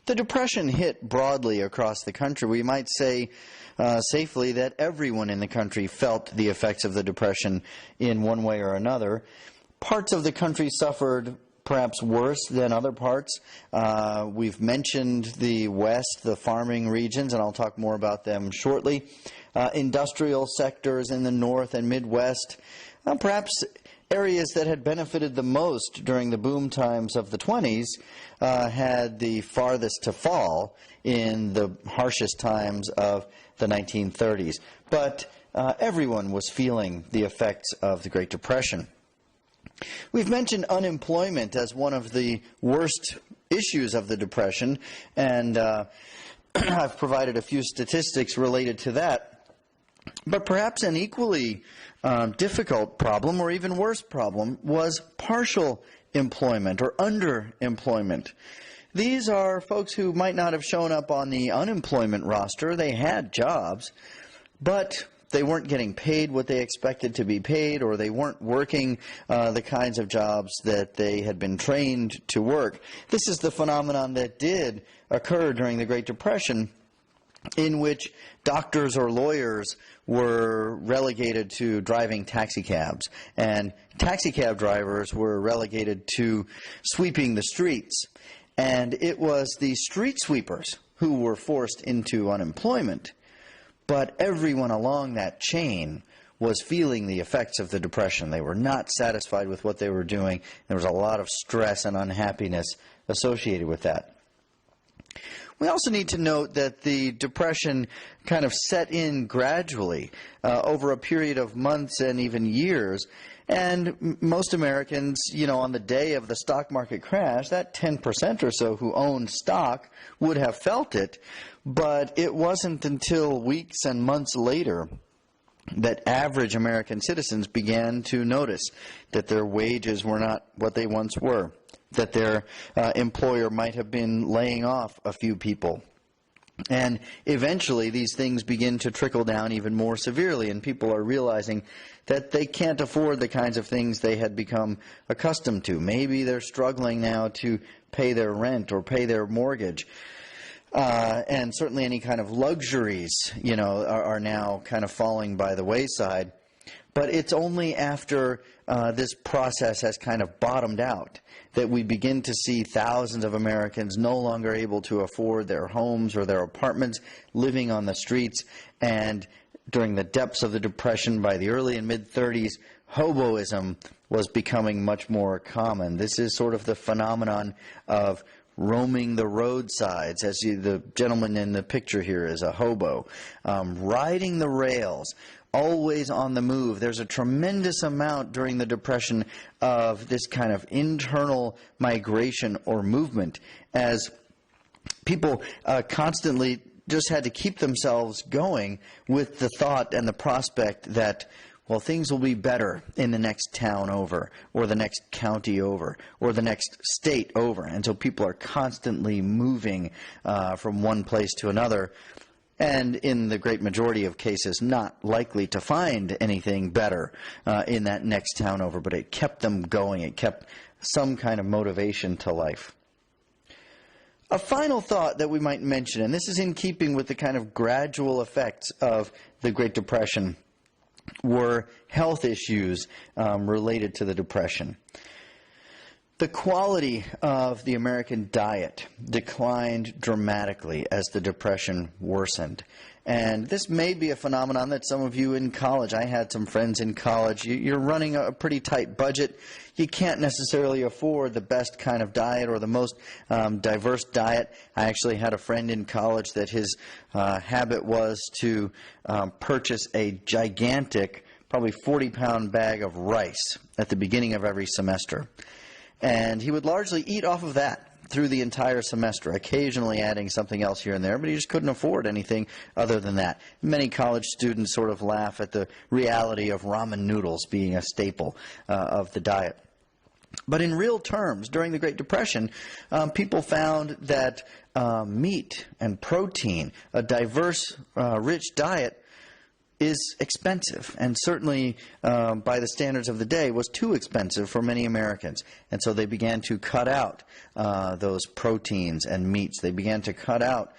The Depression hit broadly across the country. We might say safely that everyone in the country felt the effects of the Depression in one way or another. Parts of the country suffered perhaps worse than other parts. We've mentioned the West, the farming regions, and I'll talk more about them shortly. Industrial sectors in the North and Midwest, perhaps areas that had benefited the most during the boom times of the 20s had the farthest to fall in the harshest times of the 1930s. But everyone was feeling the effects of the Great Depression. We've mentioned unemployment as one of the worst issues of the Depression, and I've provided a few statistics related to that. But perhaps an equally difficult problem, or even worse problem, was partial employment or underemployment. These are folks who might not have shown up on the unemployment roster. They had jobs, but they weren't getting paid what they expected to be paid, or they weren't working the kinds of jobs that they had been trained to work. This is the phenomenon that did occur during the Great Depression, in which doctors or lawyers were relegated to driving taxicabs, and taxicab drivers were relegated to sweeping the streets. And it was the street sweepers who were forced into unemployment. But everyone along that chain was feeling the effects of the Depression. They were not satisfied with what they were doing. There was a lot of stress and unhappiness associated with that. We also need to note that the Depression kind of set in gradually over a period of months and even years. And most Americans, on the day of the stock market crash, that 10% or so who owned stock would have felt it. But it wasn't until weeks and months later that average American citizens began to notice that their wages were not what they once were, that their employer might have been laying off a few people. And eventually these things begin to trickle down even more severely, and people are realizing that they can't afford the kinds of things they had become accustomed to. Maybe they're struggling now to pay their rent or pay their mortgage. And certainly any kind of luxuries, are now kind of falling by the wayside. But it's only after this process has kind of bottomed out that we begin to see thousands of Americans no longer able to afford their homes or their apartments, living on the streets. And during the depths of the Depression, by the early and mid-30s, hoboism was becoming much more common. This is sort of the phenomenon of roaming the roadsides, as the gentleman in the picture here is a hobo, riding the rails, always on the move. There's a tremendous amount during the Depression of this kind of internal migration or movement, as people constantly just had to keep themselves going with the thought and the prospect that, well, things will be better in the next town over, or the next county over, or the next state over. And so people are constantly moving from one place to another, and in the great majority of cases not likely to find anything better in that next town over. But it kept them going. It kept some kind of motivation to life. A final thought that we might mention, and this is in keeping with the kind of gradual effects of the Great Depression, were health issues related to the Depression. The quality of the American diet declined dramatically as the Depression worsened. And this may be a phenomenon that some of you in college, I had some friends in college, you're running a pretty tight budget. You can't necessarily afford the best kind of diet or the most diverse diet. I actually had a friend in college that his habit was to purchase a gigantic, probably 40-pound bag of rice at the beginning of every semester. And he would largely eat off of that through the entire semester, occasionally adding something else here and there, but he just couldn't afford anything other than that. Many college students sort of laugh at the reality of ramen noodles being a staple of the diet. But in real terms, during the Great Depression, people found that meat and protein, a diverse, rich diet, is expensive, and certainly by the standards of the day was too expensive for many Americans. And so they began to cut out those proteins and meats. They began to cut out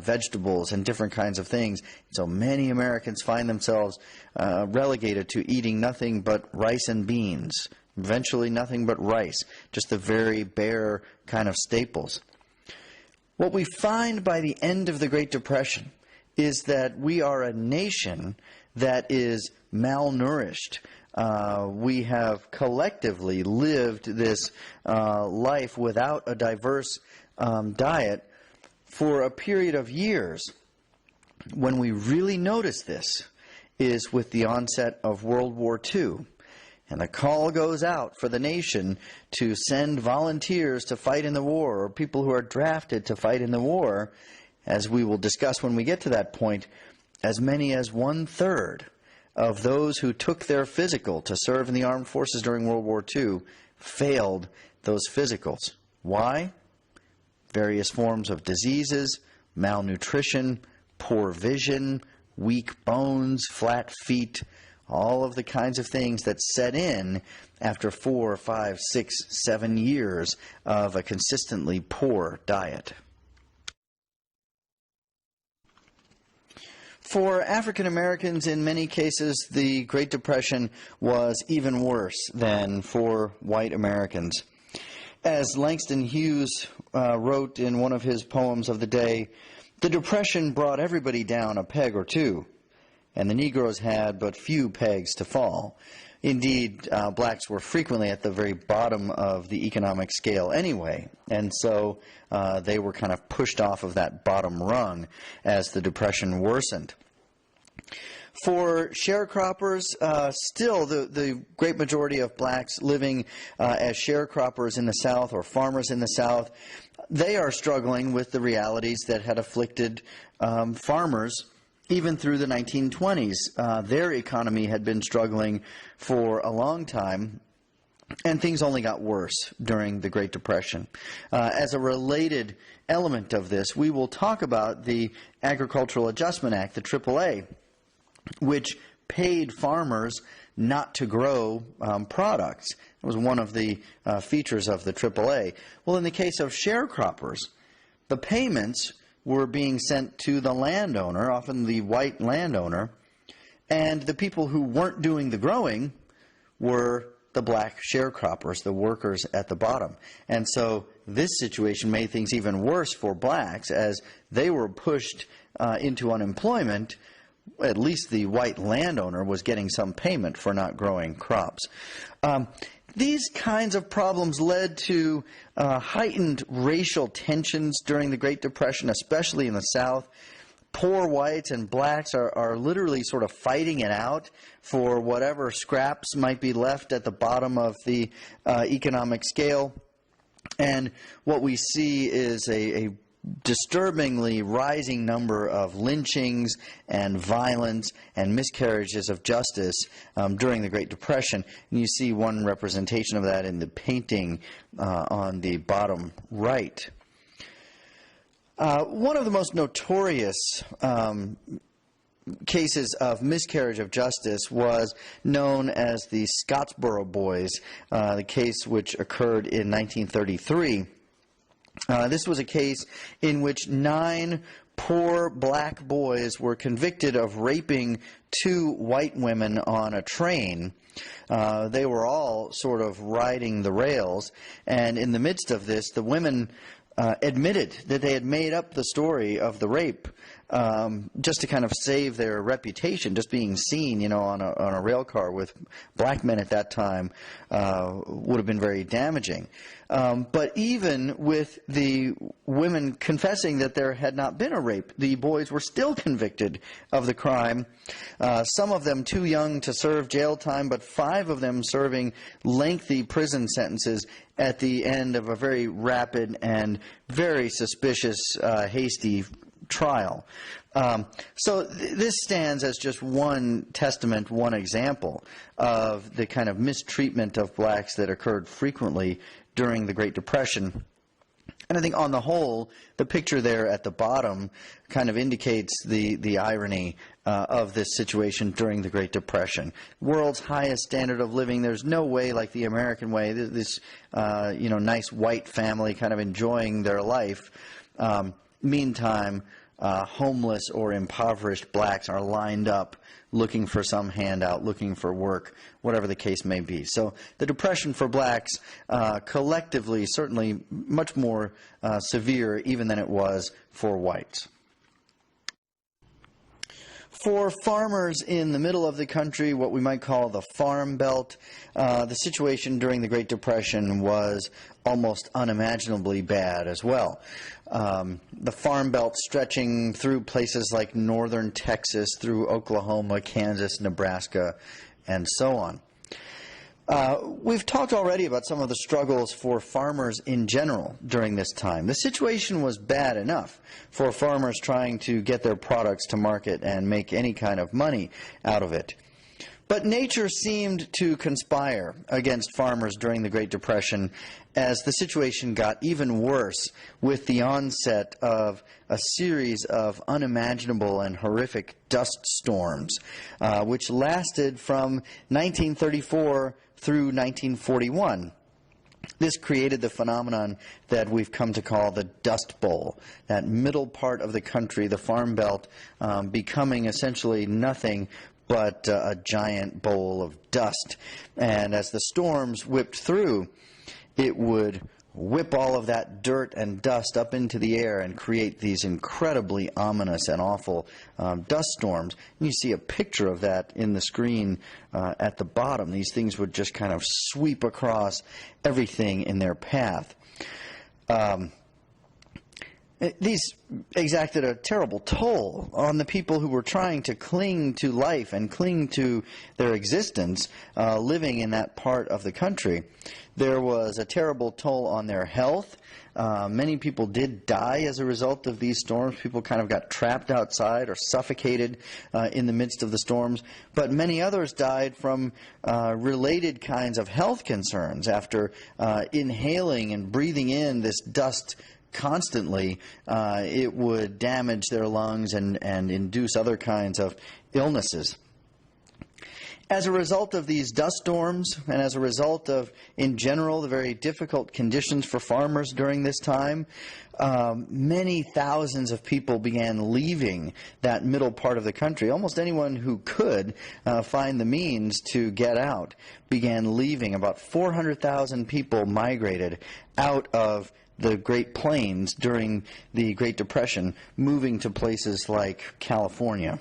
vegetables and different kinds of things. So many Americans find themselves relegated to eating nothing but rice and beans, eventually nothing but rice, just the very bare kind of staples. What we find by the end of the Great Depression is that we are a nation that is malnourished. We have collectively lived this life without a diverse diet for a period of years. When we really notice this is with the onset of World War II. And the call goes out for the nation to send volunteers to fight in the war, or people who are drafted to fight in the war. As we will discuss when we get to that point, as many as 1/3 of those who took their physical to serve in the armed forces during World War II failed those physicals. Why? Various forms of diseases, malnutrition, poor vision, weak bones, flat feet, all of the kinds of things that set in after 4, 5, 6, 7 years of a consistently poor diet. For African Americans, in many cases, the Great Depression was even worse than for white Americans. As Langston Hughes wrote in one of his poems of the day, the Depression brought everybody down a peg or two, and the Negroes had but few pegs to fall. Indeed, blacks were frequently at the very bottom of the economic scale anyway, and so they were kind of pushed off of that bottom rung as the Depression worsened. For sharecroppers, still the great majority of blacks living as sharecroppers in the South or farmers in the South, they are struggling with the realities that had afflicted farmers even through the 1920s. Their economy had been struggling for a long time, and things only got worse during the Great Depression. As a related element of this, we will talk about the Agricultural Adjustment Act, the AAA, which paid farmers not to grow products. It was one of the features of the AAA. Well, in the case of sharecroppers, the payments were being sent to the landowner, often the white landowner, and the people who weren't doing the growing were the black sharecroppers, the workers at the bottom. And so this situation made things even worse for blacks as they were pushed into unemployment. At least the white landowner was getting some payment for not growing crops. These kinds of problems led to heightened racial tensions during the Great Depression, especially in the South. Poor whites and blacks are literally sort of fighting it out for whatever scraps might be left at the bottom of the economic scale. And what we see is a disturbingly rising number of lynchings and violence and miscarriages of justice during the Great Depression. And you see one representation of that in the painting on the bottom right. One of the most notorious cases of miscarriage of justice was known as the Scottsboro Boys, the case which occurred in 1933. This was a case in which 9 poor black boys were convicted of raping 2 white women on a train. They were all sort of riding the rails, and in the midst of this, the women admitted that they had made up the story of the rape just to kind of save their reputation. Just being seen, you know, on a rail car with black men at that time would have been very damaging. But even with the women confessing that there had not been a rape, the boys were still convicted of the crime. Some of them too young to serve jail time, but 5 of them serving lengthy prison sentences at the end of a very rapid and very suspicious, hasty trial. So this stands as just one testament, one example of the kind of mistreatment of blacks that occurred frequently during the Great Depression. And I think on the whole, the picture there at the bottom kind of indicates the irony of this situation during the Great Depression. World's highest standard of living. There's no way like the American way. This nice white family kind of enjoying their life. Meantime, homeless or impoverished blacks are lined up looking for some handout, looking for work, whatever the case may be. So the Depression for blacks collectively certainly much more severe even than it was for whites. For farmers in the middle of the country, what we might call the Farm Belt, the situation during the Great Depression was almost unimaginably bad as well. The Farm Belt stretching through places like northern Texas, through Oklahoma, Kansas, Nebraska, and so on. We've talked already about some of the struggles for farmers in general during this time. The situation was bad enough for farmers trying to get their products to market and make any kind of money out of it. But nature seemed to conspire against farmers during the Great Depression as the situation got even worse with the onset of a series of unimaginable and horrific dust storms, which lasted from 1934 through 1941. This created the phenomenon that we've come to call the Dust Bowl, that middle part of the country, the Farm Belt, becoming essentially nothing but a giant bowl of dust. And as the storms whipped through, it would whip all of that dirt and dust up into the air and create these incredibly ominous and awful dust storms. And you see a picture of that in the screen at the bottom. These things would just kind of sweep across everything in their path. These exacted a terrible toll on the people who were trying to cling to life and cling to their existence living in that part of the country. There was a terrible toll on their health. Many people did die as a result of these storms. People kind of got trapped outside or suffocated in the midst of the storms. But many others died from related kinds of health concerns after inhaling and breathing in this dust constantly. It would damage their lungs and induce other kinds of illnesses. As a result of these dust storms, and as a result of, in general, the very difficult conditions for farmers during this time, many thousands of people began leaving that middle part of the country. Almost anyone who could find the means to get out began leaving. About 400,000 people migrated out of the Great Plains during the Great Depression, moving to places like California.